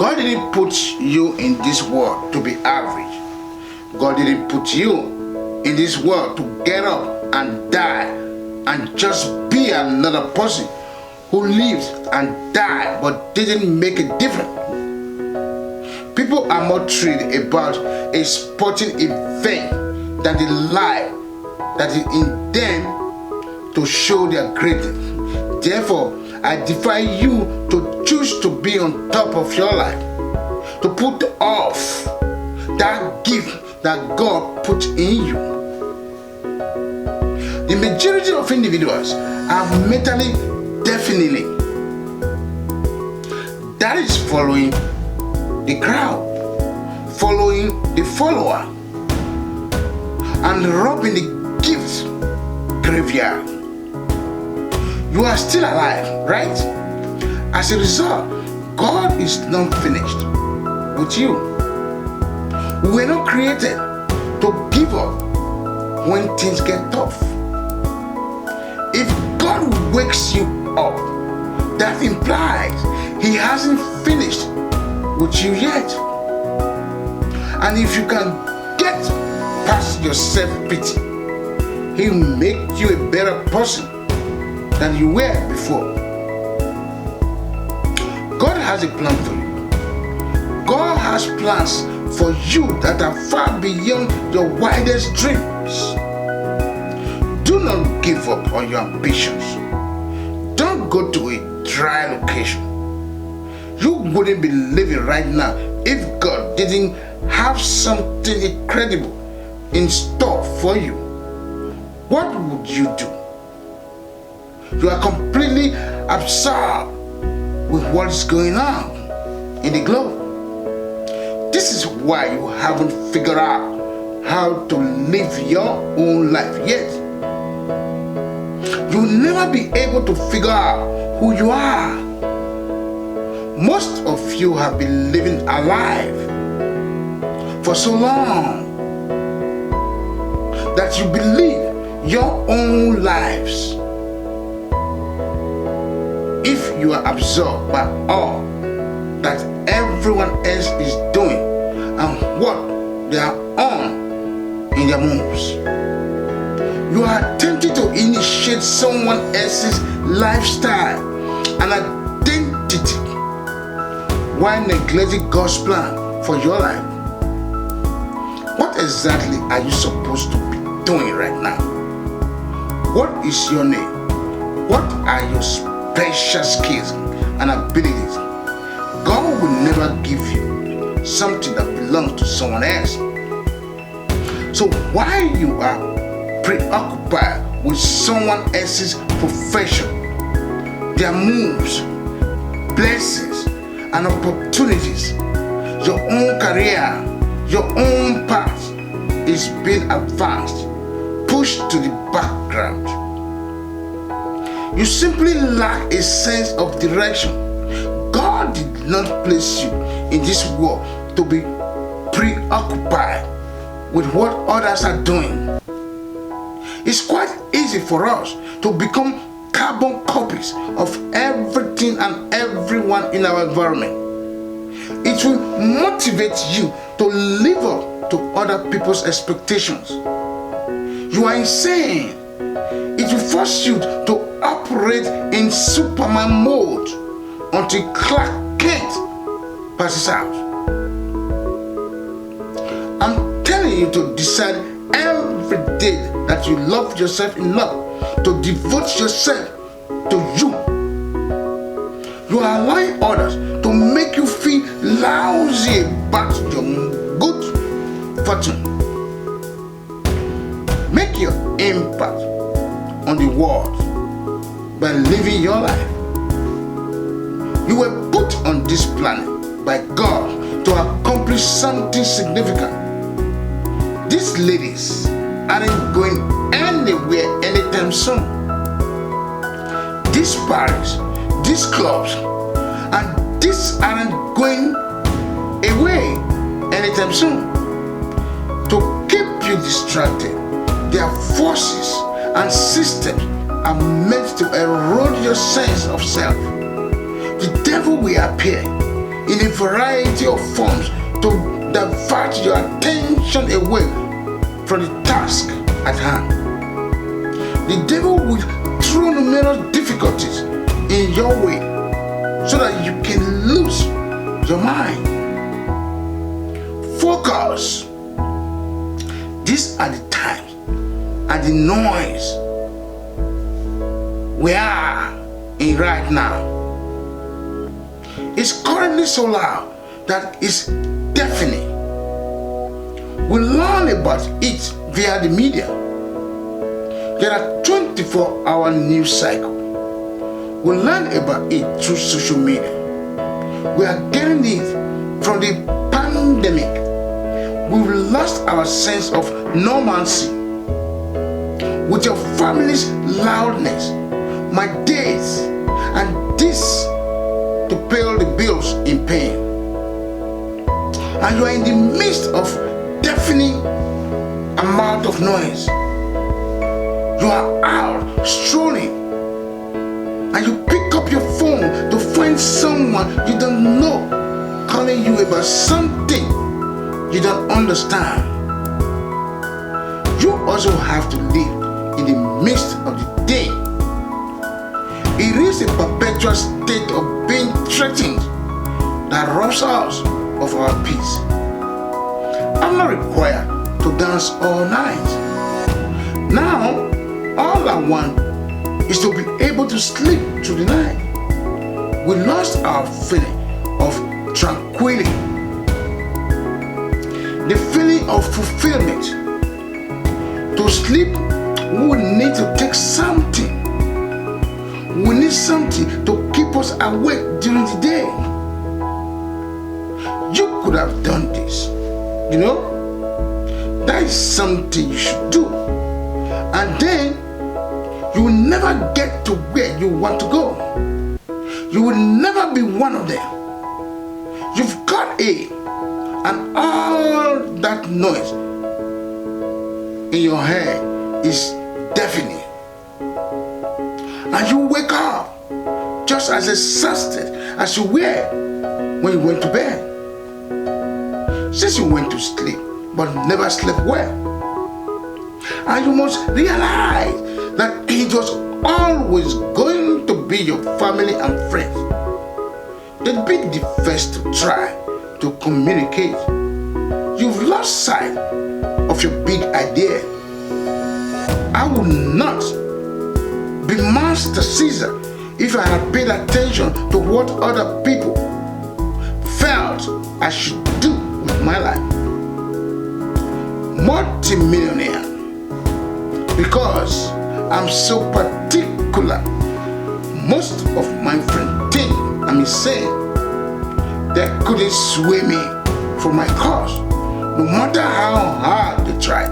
God didn't put you in this world to be average. God didn't put you in this world to get up and die and just be another person who lived and died but didn't make a difference. People are more thrilled about a sporting event than the life that is in them to show their greatness. Therefore, I defy you to choose to be on top of your life, to put off that gift that God put in you. The majority of individuals are mentally deafening. That is following the crowd, following the follower, and robbing the gift graveyard. You are still alive, right? As a result, God is not finished with you. We were not created to give up when things get tough. If God wakes you up, that implies He hasn't finished with you yet. And if you can get past your self-pity, He'll make you a better person than you were before. God has a plan for you. God has plans for you that are far beyond your wildest dreams. Do not give up on your ambitions. Don't go to a dry location. You wouldn't be living right now if God didn't have something incredible in store for you. What would you do? You are completely absorbed with what is going on in the globe. This is why you haven't figured out how to live your own life yet. You'll never be able to figure out who you are. Most of you have been living alive for so long that you believe your own lives. If you are absorbed by all that everyone else is doing and what they are on in their moves, you are tempted to initiate someone else's lifestyle and identity while neglecting God's plan for your life. What exactly are you supposed to be doing right now? What is your name? What are your special skills and abilities? God will never give you something that belongs to someone else. So while you are preoccupied with someone else's profession, their moves, blessings, and opportunities, your own career, your own path is being advanced, pushed to the background. You simply lack a sense of direction. God did not place you in this world to be preoccupied with what others are doing. It's quite easy for us to become carbon copies of everything and everyone in our environment. It will motivate you to live up to other people's expectations. You are insane. It will force you to operate in Superman mode until Clark Kent passes out. I'm telling you to decide every day that you love yourself enough to devote yourself to you. You are allowing others to make you feel lousy about your good fortune. Make your impact on the world by living your life. You were put on this planet by God to accomplish something significant. These ladies aren't going anywhere anytime soon. These parties, these clubs, and these aren't going away anytime soon. To keep you distracted, their forces and systems are meant to erode your sense of self. The devil will appear in a variety of forms to divert your attention away from the task at hand. The devil will throw numerous difficulties in your way so that you can lose your mind. Focus. These are the times and the noise we are in right now. It's currently so loud that it's deafening. We learn about it via the media. There are 24-hour news cycles. We learn about it through social media. We are getting it from the pandemic. We've lost our sense of normalcy. With your family's loudness, my days, and this to pay all the bills in pain. And you are in the midst of deafening amount of noise. You are out strolling and you pick up your phone to find someone you don't know calling you about something you don't understand. You also have to live in the midst of the day. It is a perpetual state of being threatened that robs us of our peace. I'm not required to dance all night. Now, all I want is to be able to sleep through the night. We lost our feeling of tranquility, the feeling of fulfillment. To sleep, we will need to take something. We need something to keep us awake during the day. You could have done this, you know. That is something you should do. And then you will never get to where you want to go. You will never be one of them. You've got and all that noise in your head is deafening. And you wake up just as exhausted as you were when you went to bed. Since you went to sleep but never slept well. And you must realize that it was always going to be your family and friends. They'd be the first to try to communicate. You've lost sight of your big idea. I would not be Master Caesar if I had paid attention to what other people felt I should do with my life. Multi-millionaire, because I'm so particular. Most of my friends think I'm insane. They couldn't sway me from my cause, no matter how hard they tried.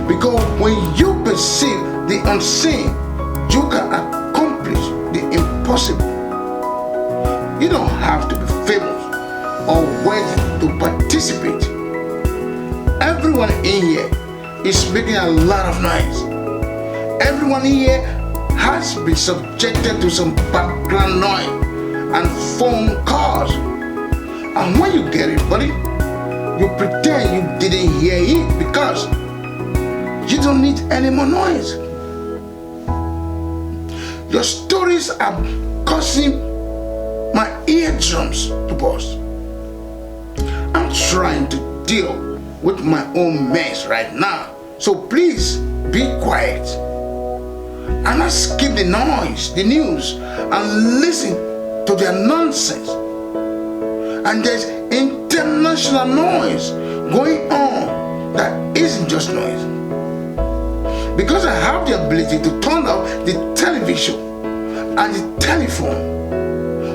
Because when you perceive the unseen, you can accomplish the impossible. You don't have to be famous or worthy to participate. Everyone in here is making a lot of noise. Everyone in here has been subjected to some background noise and phone calls. And when you get it, buddy, you pretend you didn't hear it because you don't need any more noise. Your stories are causing my eardrums to burst. I'm trying to deal with my own mess right now. So please be quiet and not skip the noise, the news, and listen to their nonsense. And there's international noise going on that isn't just noise. Because I have the ability to turn off the television and the telephone,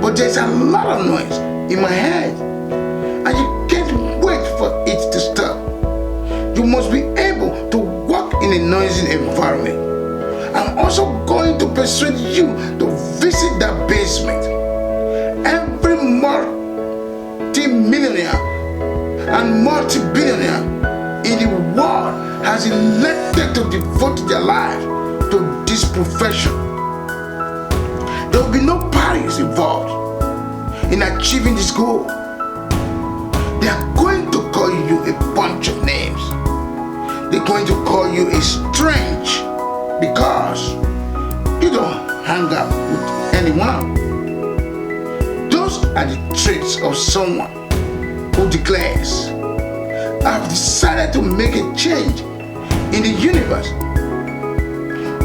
but there's a lot of noise in my head, and you can't wait for it to stop. You must be able to work in a noisy environment. I'm also going to persuade you to visit that basement. Every multi-millionaire and multi-billionaire in the world has elected to devote their life to this profession. There will be no parties involved. in achieving this goal. They are going to call you a bunch of names. They're going to call you a strange because you don't hang out with anyone. Those are the traits of someone who declares, I've decided to make a change in the universe.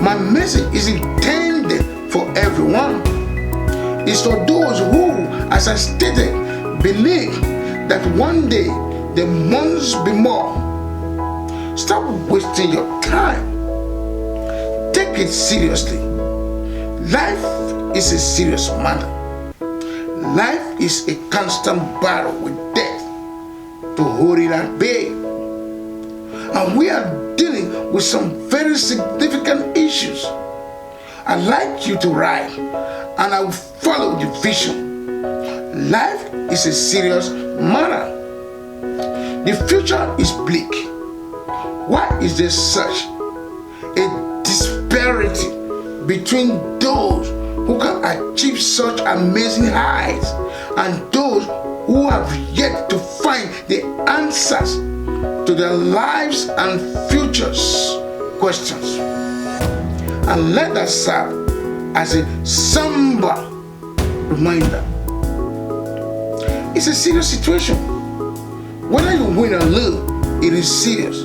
My message is intended for everyone. It's for those who, as I stated, believe that one day there must be more. Stop wasting your time. Take it seriously. Life is a serious matter. Life is a constant battle with death to hold it at bay. And we are dealing with some very significant issues. I'd like you to write, and I will follow the vision. Life is a serious matter. The future is bleak. Why is there such a disparity between those who can achieve such amazing heights and those who have yet to find the answers to their lives and futures questions? And let that serve as a somber reminder. It's a serious situation. Whether you win or lose, it is serious.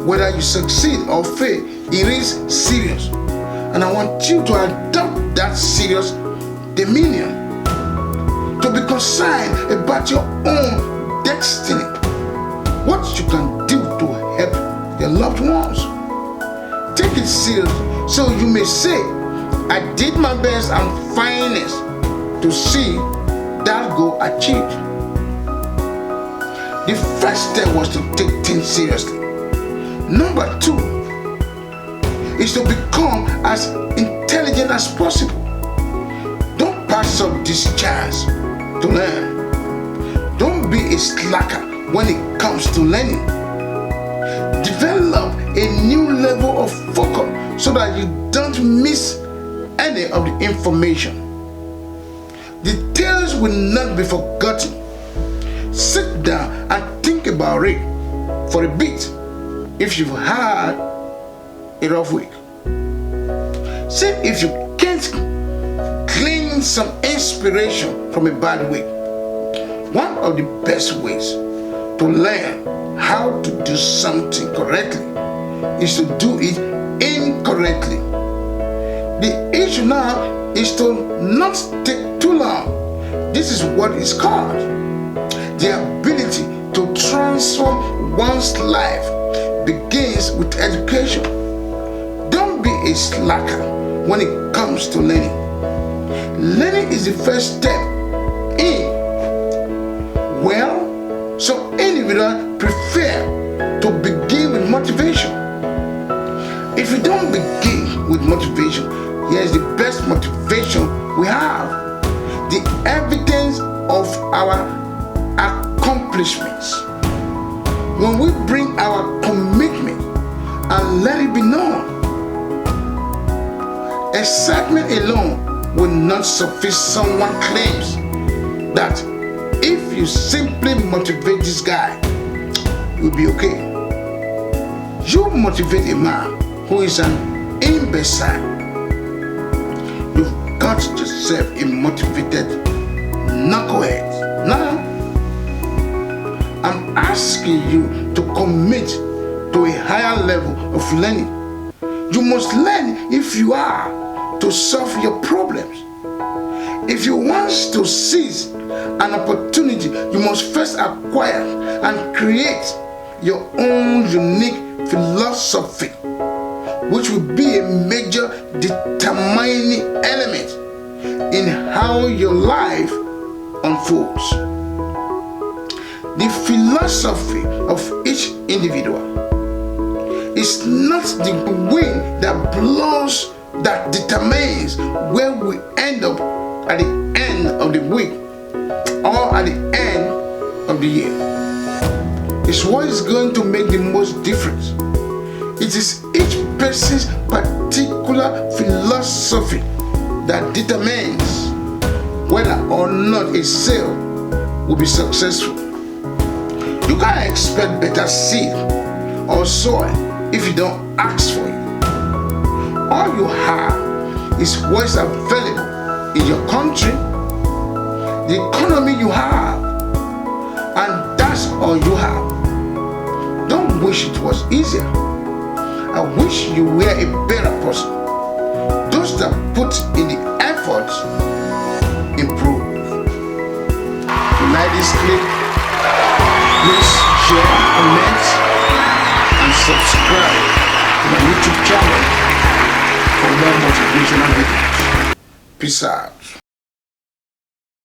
Whether you succeed or fail, it is serious. And I want you to adopt that serious dominion, to be concerned about your own destiny, what you can do to help your loved ones. Take it seriously so you may say, I did my best and finest to see that goal achieved. The first step was to take things seriously. Number 2 is to become as intelligent as possible. Don't pass up this chance to learn. Don't be a slacker when it comes to learning. Develop a new level of focus so that you don't miss any of the information. Details will not be forgotten. Sit down and think about it for a bit if you've had a rough week. See if you can't glean some inspiration from a bad week. One of the best ways to learn how to do something correctly is to do it incorrectly. The issue now is to not take too long. This is what is called the ability to transform one's life begins with education. Don't be a slacker when it comes to learning. Learning is the first step in. Well, some individuals prefer to begin with motivation. If you don't begin with motivation, here's the best motivation we have: the evidence of our accomplishments. When we bring our commitment and let it be known, excitement alone will not suffice. Someone claims that if you simply motivate this guy, you'll be okay. You motivate a man who is an imbecile, you've got yourself a motivated knucklehead. Now, I'm asking you to commit to a higher level of learning. You must learn if you are to solve your problems. If you want to seize an opportunity, you must first acquire and create your own unique philosophy, which will be a major determining element in how your life unfolds. The philosophy of each individual is not the wind that blows that determines where we end up at the end of the week or at the end of the year. It's what is going to make the most difference. It is each person's particular philosophy that determines whether or not a sale will be successful. You can't expect better seed or soil if you don't ask for it. All you have is what is available in your country, the economy you have, and that's all you have. Don't wish it was easier. I wish you were a better person. Those that put in the effort improve. If you like this clip, please share, comment, and subscribe to my YouTube channel for more motivational videos. Peace out.